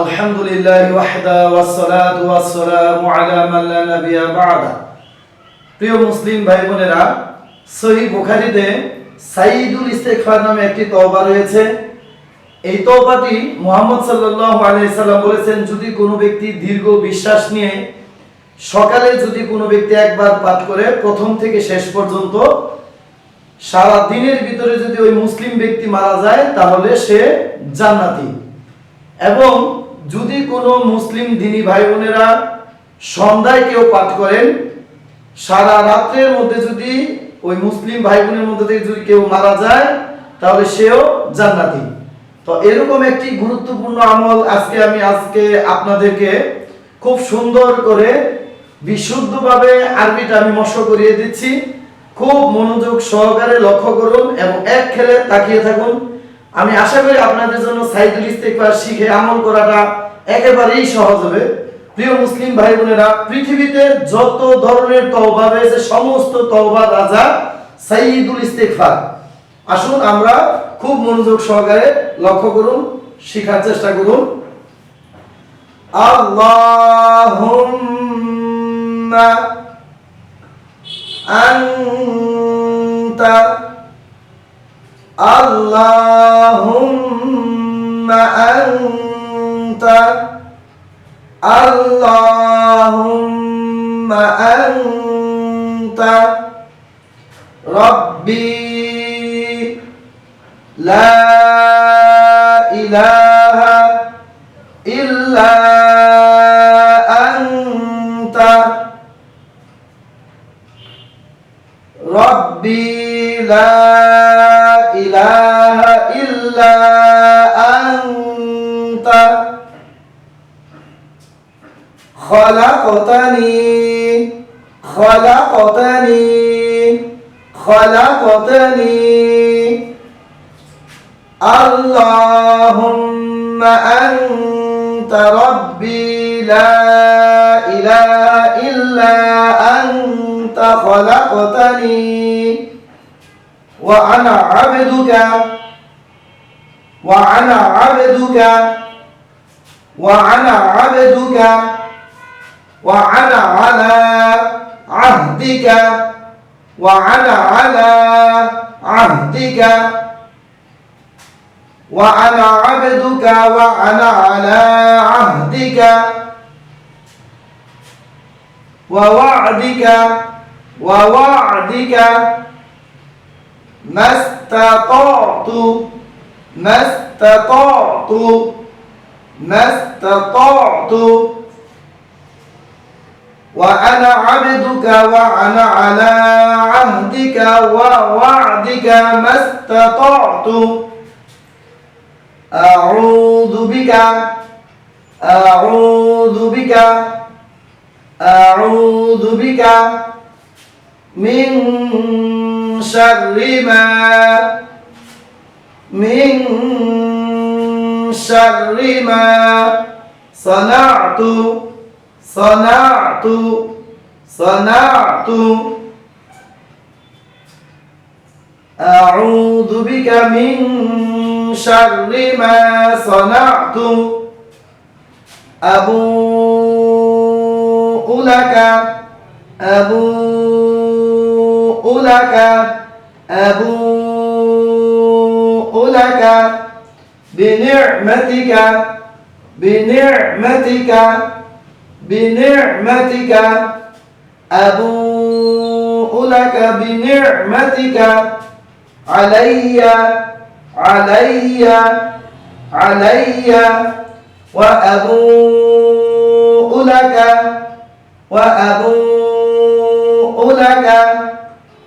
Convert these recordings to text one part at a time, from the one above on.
আলহামদুলিল্লাহ ওয়াহদা ওয়াসসালাতু ওয়াসসালামু আলা মান লা নাবিয়্যা বা'দা। প্রিয় মুসলিম ভাই বোনেরা, সহিহ বুখারীতে সাইয়্যিদুল ইস্তিগফার নামে একটি তওবা রয়েছে। এই তওবাটি মুহাম্মদ সাল্লাল্লাহু আলাইহি সাল্লাম বলেছেন, যদি কোনো ব্যক্তি দীর্ঘ বিশ্বাস নিয়ে সকালে যদি কোনো ব্যক্তি একবার পাঠ করে প্রথম থেকে শেষ পর্যন্ত সারা দিনের ভিতরে যদি ওই মুসলিম ব্যক্তি মারা যায় তাহলে সে জান্নাতি। এবং যদি কোনো মুসলিম দিনী ভাই বোনেরা সন্ধ্যায় কেউ পাঠ করেন, সারা রাত্রের মধ্যে যদি ওই মুসলিম ভাই বোনের মধ্যে থেকে যদি কেউ মারা যায় তাহলে সেও জান্নাতি। তো এরকম একটি গুরুত্বপূর্ণ আমল আমি আপনাদেরকে খুব সুন্দর করে বিশুদ্ধভাবে আরবিটা আমি মশক করিয়ে দিচ্ছি। খুব মনোযোগ সহকারে লক্ষ্য করুন এবং এক খেলে তাকিয়ে থাকুন। আমি আশা করি আপনাদের জন্য সাইয়্যিদুল ইস্তিগফার শিখে আমল করাটা একেবারেই সহজ হবে। প্রিয় মুসলিম ভাই বোনেরা, পৃথিবীতে যত ধরনের তওবা রয়েছে সমস্ত তওবার রাজা সাইয়্যিদুল ইস্তিগফার। আসুন আমরা খুব মনোযোগ সহকারে লক্ষ্য করুন, শেখার চেষ্টা করুন। আল্লাহুম্মা আনতা Allahumma anta Allahumma anta Rabbi la ilaha illa anta Rabbi la ilaha illa anta khalaqtani Allahumma anta Rabbi la ilaha illa anta khalaqtani wa ana 'abduka wa ana 'ala ahdika wa ana 'ala ahdika wa ana 'abduka wa ana 'ala ahdika wa wa'dika mastata'tu wa ana 'abduka wa ana 'ala ahdika wa wa'dika mastata'tu a'udzu bika min syarri ma sana'tu a'udzu bika min syarri ma sana'tu abu'u laka bini'matika abu'u laka bini'matika alayya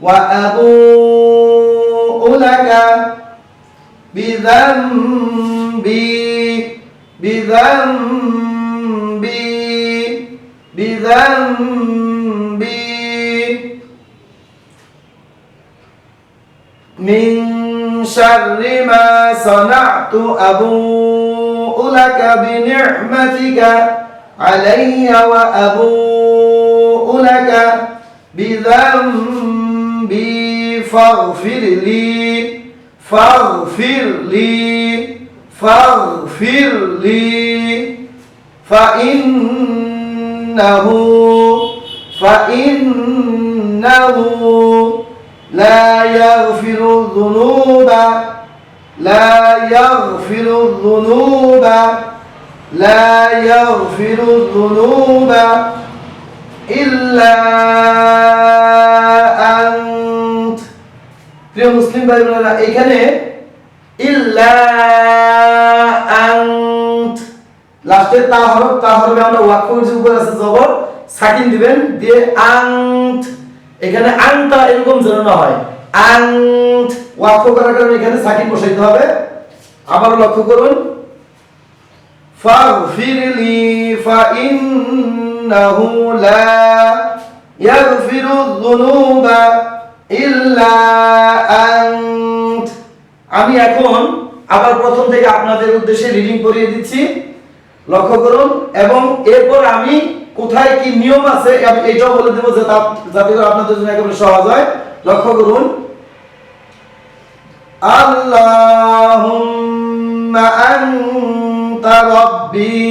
wa abu'u laka bidhanbi min syarri ma sana'tu abu'u laka bi ni'matika alayya wa abu'u laka bi dhanbi faghfir li ফাগফিরলি ফাইন্নাহু লা ইয়াগফিরু যুনুবা ইল্লা আনত। প্রিয় মুসলিম ভাই বোনেরা, এখানে ইল্লা আনত লাস্টে তা হরফে আমরা ওয়াক্ফ করেছি, উপরে আছে জবর, সাকিন দিবেন, দিয়ে আন্ত, এখানে আনতা এরকম যেন না হয়, আন্ত ওয়াক্ফ করার কারণে এখানে সাকিন বসাইতে হবে। আবার লক্ষ্য করুন, ফাগফিরলি ফাইন্নাহু লা ইয়াগফিরু যুনুবা ইল্লা আন্ত। আমি এখন আবার প্রথম থেকে আপনাদের উদ্দেশ্যে রিডিং করিয়ে দিচ্ছি, লক্ষ্য করুন, এবং এরপর আমি কোথায় কি নিয়ম আছে এটাও বলে দেব, যাতে করে আপনাদের জন্য একেবারে সহজ হয়। লক্ষ্য করুন, আল্লাহুম্মা আনতা রাব্বি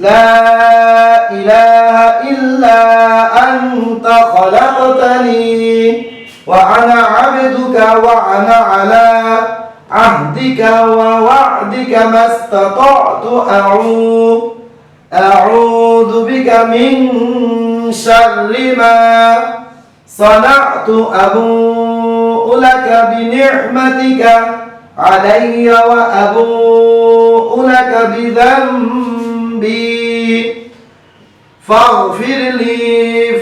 লা ইলাহা ইল্লা আনতা খালাকতানি ওয়া আনা আবদুকা ওয়া আনা আলা আহদিকা ওয়া ওয়া'দিকা মাস্তাতা'তু আউযু বিকা মিন শাররি মা সানা'তু আবু'ু লাকা বিনি'মাতিকা আলাইয়া ওয়া আবু'ু লাকা বিযামবি ফাগফিরলি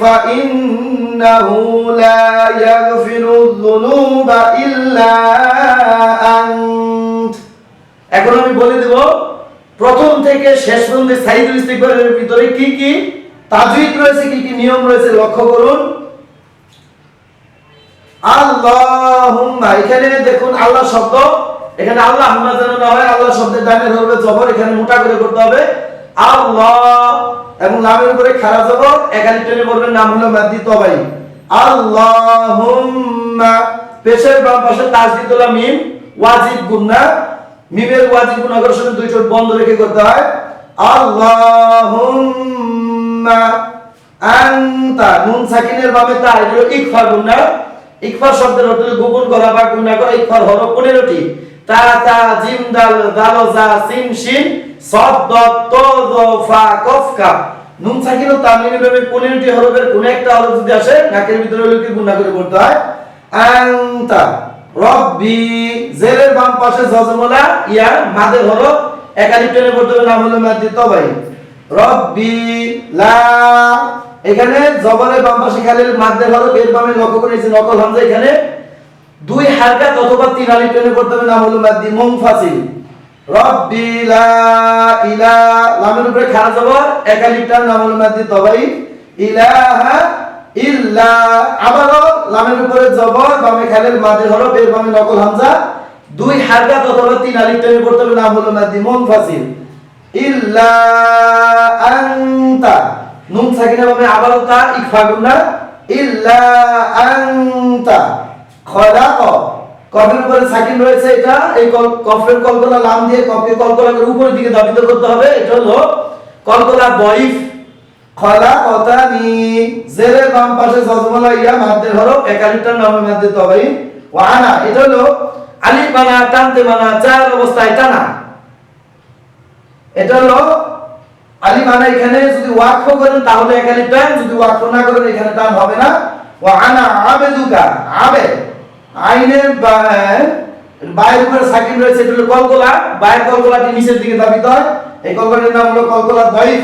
ফাইন্নাহু লা ইয়াগফিরু যুনুবা ইল্লা আনত। এখন আমি বলে দেব প্রথম থেকে শেষ পর্যন্ত সাইদুল ইস্তিগফারের ভিতরে কি কি তাজউইদ রয়েছে, কি কি নিয়ম রয়েছে, লক্ষ্য করুন। আল্লাহুম্মা, এখানে দেখুন আল্লাহ শব্দ, এখানে আল্লাহ হামজা যেন না হয়, আল্লাহ শব্দের ডানের হরফে জবর, এখানে মোটা করে করতে হবে আল্লাহ, এবং লামের উপরে খাড়া জবর, একালি টেনে পড়বেন, নাম হলো মাদ্দি তবাই। আল্লাহুম্মা, পেশের বাম পাশে তাসদীদুল্লাহ মিম, ওয়াজিব গুন্না, মিমের ওয়াজিব গুণ আকর্ষণে দুই ঠোঁট বন্ধ রেখে করতে হয়। আল্লাহুম্মা আনতা, নুন সাকিনের বামে তা, এগুলো ইকফা গুন্না, ইকফা শব্দের অর্থ গোপন করা বা গুন্না করা। ইকফার হরফ 15টি, তা তা জিম দাল দাল জা সিন শিন সাদ দাদ ত য ফা কফ কাফ। নুন সাকিন ও তানবিনের বামে 15টি হরফের কোন একটা হরফ যদি আসে নাকের ভিতরে লিখে গুন্না করে পড়তে হয়। আনতা রব্বি, জেরের বাম পাশে জজমলা ইয়া মাদের হরফ, একালিফ টেনে পড়তে হবে, নাম হলো মাদ্দি তবাই। রব্বি লা, এখানে জবরের বাম পাশে খালিল মাদের হরফ, এর বামে লক্ষ্য করে নিচে নকল হামজা, এখানে দুই হারকাত অথবা তিন আলিফ টেনে পড়তে হবে, নাম হলো মাদ্দি মুনফাসিল। রব্বি লা ইলাহা, লামের উপরে খাড়া জবর, একালিফ টান, নাম হলো মাদ্দি তবাই। ইলাহা ইল্লা, আবারও লামের উপরে জবর, বামে খালিল মাদের হরফ, এর বামে নকল হামজা, দুই হারকাত অথবা তিন আলিফ টেনে পড়তে হবে, নাম হলো মাদ্দি মুনফাসিল। ইল্লা আনতা, নুন সাকিনের বামে আবারও তা, ইকফা গুন্না, ইল্লা আনতা খলাক, কফের উপরে সাকিন রয়েছে, এটা এই কফের কলকলা লাম দিয়ে কফকে কলকলা করে উপরের দিকে দাবিত করতে হবে, এটা হলো কলকলা দইফ। খলাকতানি, জেরের বাম পাশে জজমলা ইয়া মাদের হরফ, একালিফটার নাম মাদ্দে তবাই। ওয়া আনা, এটা হলো আলিফ মানা টানতে মানা, চার অবস্থায় টানা, এটা হলো আলিফ মানা। এখানে যদি ওয়াকফ করেন তাহলে একালিফ টান, যদি ওয়াকফ না করেন এখানে টান হবে না। ওয়া আনা আবেদুকা, আবে, আইনের বায়ের উপরে সাকিন রয়েছে, এটা হলো কলকলা, বায়ের কলকলাটি নিচের দিকে দাবিত হয়, এই কলকলাটির নাম হলো কলকলা দইফ।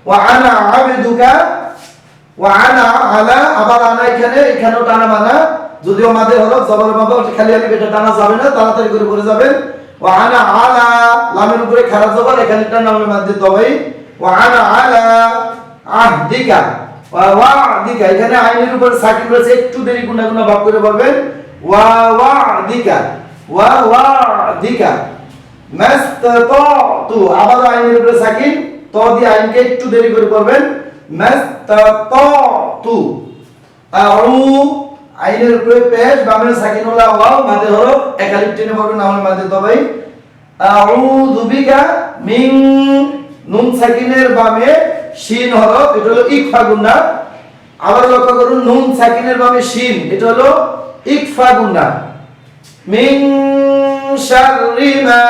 ওয়া আনা আবেদুকা, ওয়া আনা আলা, আবার আনা এখানেও টানা মানা, যদিও মাদের হরফ জবর বাবা খালি আলিফ, এটা টানা যাবে না, তাড়াতাড়ি করে পড়ে যাবেন। ওয়া আনা আলা, লামের উপরে খাড়া জবর, এখানেটার নাম হলো মাদ্দে তবাই। ওয়া আনা আলা আহদিকা ওয়া ওয়া'দিকা, এখানে আইনের উপরে সাকিন রয়েছে, একটু দেরি গুণা গুণা ভাগ করে বলবেন। ওয়া ওয়া'দিকা, ওয়া ওয়া'দিকা মাস্তাতা'তু, আবার আইনের উপরে সাকিন, ত দিয়ে আইনকে একটু দেরি করে পড়বেন। মাস্তাতা'তু, আউ, আইনের উপরে পেশ, বামে সাকিন হলো ওয়াও, মাদে হরফ, একালিফ টেনে পড়বেন, নাম হলো মাদে তবাই। আউযু বিকা মিন, নুন সাকিনের বামে শিন হরফ, এটা হলো ইকফা গুন্না। আবার লক্ষ্য করুন, নুন সাকিনের বামে শিন, এটা হলো ইকফা গুন্না। মিন শাররি মা,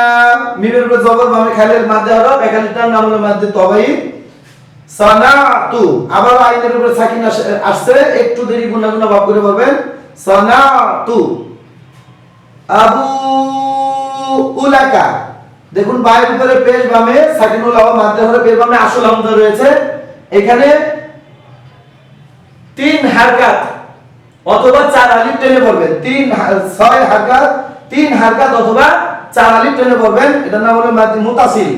মিমের উপর জবর, বামে খালির মাদ্দে হরফ, এখানটার নাম হলো মাদ্দে তবাই। সানাতু, আবার আইনের উপর সাকিন আসছে, একটু দেরি গুন্না গুন্না ভাব করে বলবেন সানাতু। আবু উলাকা, দেখুন বায়ের উপরে পেশ, বামে সাকিনুল লাম মাদ্দে হরফ, এর বামে আসল হামজা রয়েছে। এখানে 3 হারকাত অথবা 4 আলিফ টেনে পড়বেন, 6 হারকাত, 3 হারকাত অথবা 4 আলিফ টেনে পড়বেন, এটার নাম হলো মাদ্দে মুতাসিল।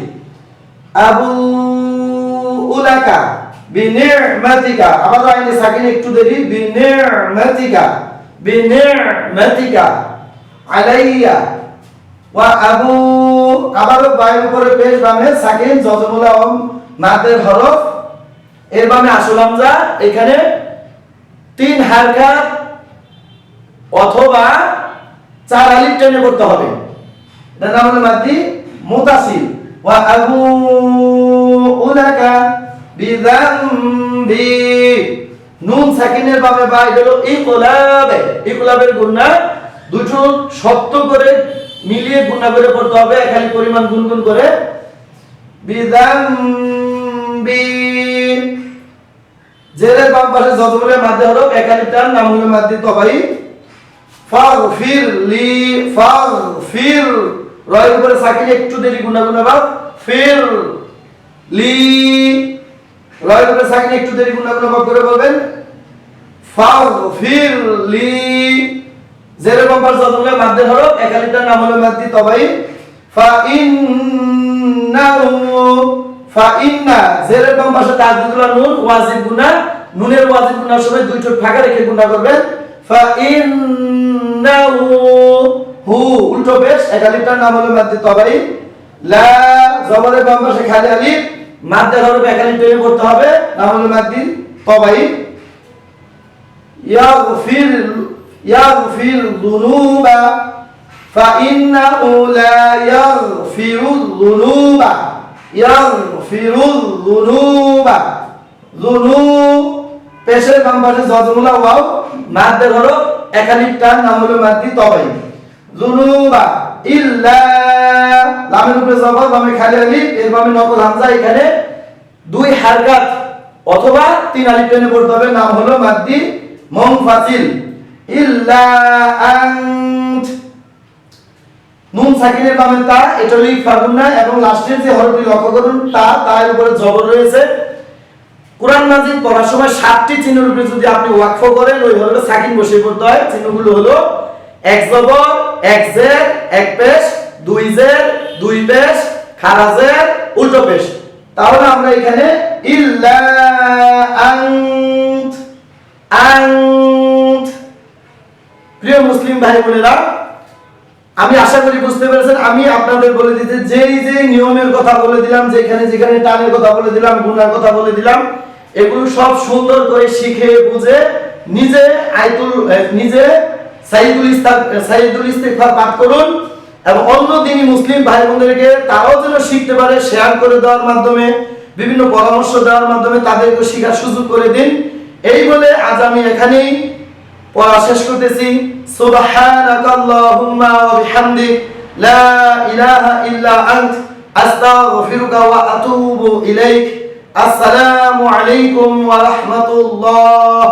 আবু উলাকা বিনি'মাতিকা, আবার আইনে সাকিন একটু দেরি, বিনি'মাতিকা, বিনি'মাতিকা আলাইয়া। ওয়া আবু, আবার বায়ের উপরে পেশ, বামে সাকিন জজমুল লাম মাদ্দের হরফ, এর বামে আসল হামজা। এখানে 3 হারকাত অথবা 4 আলিফ টেনে পড়তে হবে, এটার নাম হলো মাদ্দি মুতাসিল। ওয়া আবু উলাকা বিযামবি, নুন সাকিনের বামে বা, এটা হলো ইকলাব, ইকলাবের গুন্না, দুটো শক্ত করে মিলিয়ে গুন্না করে পড়তে হবে, এখানে পরিমাণ গুনগুন করে। বিযামবি, জেরের বাম পাশে যতগুলো মাদ্দে হরফ, একালিফটার নাম হলো মাদ্দে তবাই। ফাগফিরলি, ফাগফির, রয়ের উপরে সাকিন একটু দেরি গুন্না গুন্না ভাব, ফির লি, রয়ের উপরে সাকিন একটু দেরি গুন্না গুন্না ভাব করে বলবেন ফাগফিরলি। জেরের বাম পাশে যতগুলো মাদ্দে হরফ, একালিফটার নাম হলো মাদ্দে তবাই। ফাইন্না, জেরের বাম পাশে তাজদীদুল নুন, ওয়াজিব গুনাহ, নুনের ওয়াজিব গুনার সময় দুই ঠোঁট ফাঁকা রেখে গুনাহ করবেন। ফাইন্নাহু, হু উল্টো পেশ, একালিফটার নাম হলো মাদ্দে তবাই। লা, জবরের বাম পাশে খালি আলিফ, মাদ্দের হরফ একালিফ টেনে পড়তে হবে, নাম হলো মাদ্দি তবাই। ইয়াগফির, ইয়াগফির যুনুবা, ফাইন্নাহু লা ইয়াগফিরুয যুনুবা, ইয়াগফিরুয যুনুবা। যুনু, পেশের বাম পাশে জজমুলা ওয়াও, মাদ্দের হরফ একালিফটার নাম হলো মাদ্দি তবাই। যুনুবা ইল্লা, লামের উপরে জবর, বামে খালি আলিফ, এর বামে নকল হামজা, এখানে 2 হারকাত অথবা 3 আলিফ টেনে পড়তে হবে, নাম হলো মাদ্দি মুনফাসিল। ইল্লা আন্ত, নুন সাকিনের বামে তা, এটা হলো ইকফা গুন্না, এবং লাস্টের যে হরফটি লক্ষ্য করুন তা, তার উপরে জবর রয়েছে। কোরআন মাজিদ পড়ার সময় 7টি চিহ্নের উপরে যদি আপনি ওয়াকফ করেন, ওই হরফে সাকিন বসিয়ে পড়তে হয়। চিহ্নগুলো হলো এক জবর, এক জের, এক পেশ, 2 জের, 2 পেশ, খাড়া জের, উল্টো পেশ। তাহলে আমরা এখানে ইল্লা আন্ত, আন্ত। প্রিয় মুসলিম ভাই বোনেরা, আমি আশা করি বুঝতে পেরেছেন। আমি আপনাদের বলে দিতে যেই নিয়মের কথা বলে দিলাম, যেখানে যেখানে টানের কথা বলে দিলাম, গুনার কথা বলে দিলাম, এগুলো সব সুন্দর করে শিখে বুঝে নিজে নিজে সাইয়্যিদুল ইস্তিগফার পাঠ করুন, এবং অন্য দিনী মুসলিম ভাই বোনদেরকে তারাও যেন শিখতে পারে, শেয়ার করে দেওয়ার মাধ্যমে, বিভিন্ন পরামর্শ দেওয়ার মাধ্যমে তাদেরকে শেখার সুযোগ করে দিন। এই বলে আজ আমি এখানেই পড়া শেষ করতেছি। সুবহানাকাল্লাহুম্মা ওয়া বিহামদিক, লা ইলাহা ইল্লা আনত, আস্তাগফিরুকা ওয়া আতুবু ইলাইক। আসসালামু আলাইকুম ওয়া রাহমাতুল্লাহ।